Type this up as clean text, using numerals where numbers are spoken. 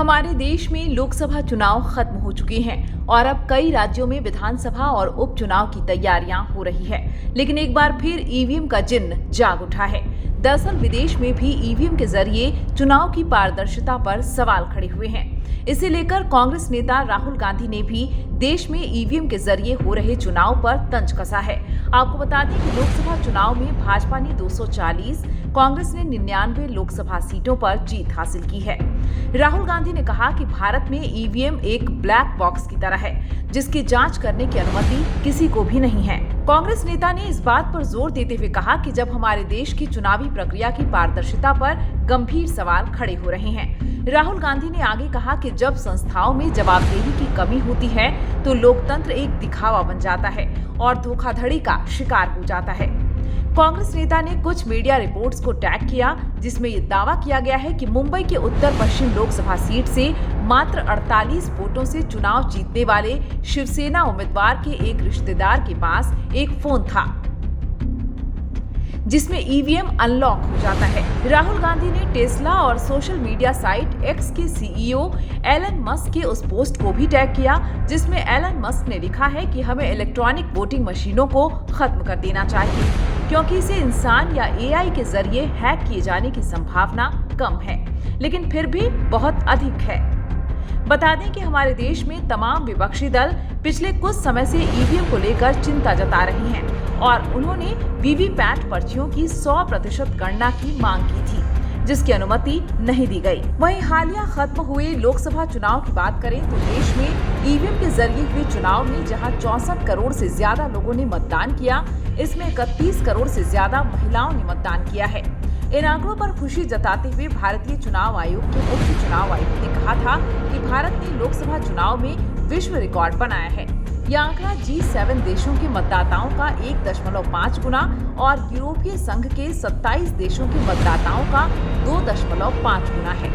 हमारे देश में लोकसभा चुनाव खत्म हो चुके हैं और अब कई राज्यों में विधानसभा और उपचुनाव की तैयारियां हो रही है। लेकिन एक बार फिर ईवीएम का जिन्न जाग उठा है। दरअसल विदेश में भी ईवीएम के जरिए चुनाव की पारदर्शिता पर सवाल खड़े हुए हैं। इसे लेकर कांग्रेस नेता राहुल गांधी ने भी देश में ईवीएम के जरिए हो रहे चुनाव पर तंज कसा है। आपको बता दें कि लोकसभा चुनाव में भाजपा ने 240, कांग्रेस ने 99 लोकसभा सीटों पर जीत हासिल की है। राहुल गांधी ने कहा कि भारत में ईवीएम एक ब्लैक बॉक्स की तरह है, जिसकी जांच करने की अनुमति किसी को भी नहीं है। कांग्रेस नेता ने इस बात पर जोर देते हुए कहा कि जब हमारे देश की चुनावी प्रक्रिया की पारदर्शिता पर गंभीर सवाल खड़े हो रहे हैं। राहुल गांधी ने आगे कहा कि जब संस्थाओं में जवाबदेही की कमी होती है तो लोकतंत्र एक दिखावा बन जाता है और धोखाधड़ी का शिकार हो जाता है। कांग्रेस नेता ने कुछ मीडिया रिपोर्ट्स को टैग किया, जिसमें ये दावा किया गया है कि मुंबई के उत्तर पश्चिम लोकसभा सीट से मात्र 48 वोटों से चुनाव जीतने वाले शिवसेना उम्मीदवार के एक रिश्तेदार के पास एक फोन था जिसमें ईवीएम अनलॉक हो जाता है। राहुल गांधी ने टेस्ला और सोशल मीडिया साइट एक्स के सीईओ एलन मस्क के उस पोस्ट को भी टैग किया, जिसमें एलन मस्क ने लिखा है कि हमें इलेक्ट्रॉनिक वोटिंग मशीनों को खत्म कर देना चाहिए, क्योंकि इसे इंसान या एआई के जरिए हैक किए जाने की संभावना कम है, लेकिन फिर भी बहुत अधिक है। बता दें कि हमारे देश में तमाम विपक्षी दल पिछले कुछ समय से ईवीएम को लेकर चिंता जता रहे हैं और उन्होंने वीवीपैट पर्चियों की 100% गणना की मांग की थी, जिसकी अनुमति नहीं दी गई। वहीं हालिया खत्म हुए लोकसभा चुनाव की बात करें तो देश में ईवीएम के जरिए हुए चुनाव में जहां 64 करोड़ से ज्यादा लोगों ने मतदान किया, इसमें 31 करोड़ से ज्यादा महिलाओं ने मतदान किया है। इन आंकड़ों पर खुशी जताते हुए भारतीय चुनाव आयोग के मुख्य चुनाव आयुक्त ने कहा था कि भारत ने लोकसभा चुनाव में विश्व रिकॉर्ड बनाया है। यह आंकड़ा G7 देशों के मतदाताओं का 1.5 गुना और यूरोपीय संघ के 27 देशों के मतदाताओं का 2.5 गुना है।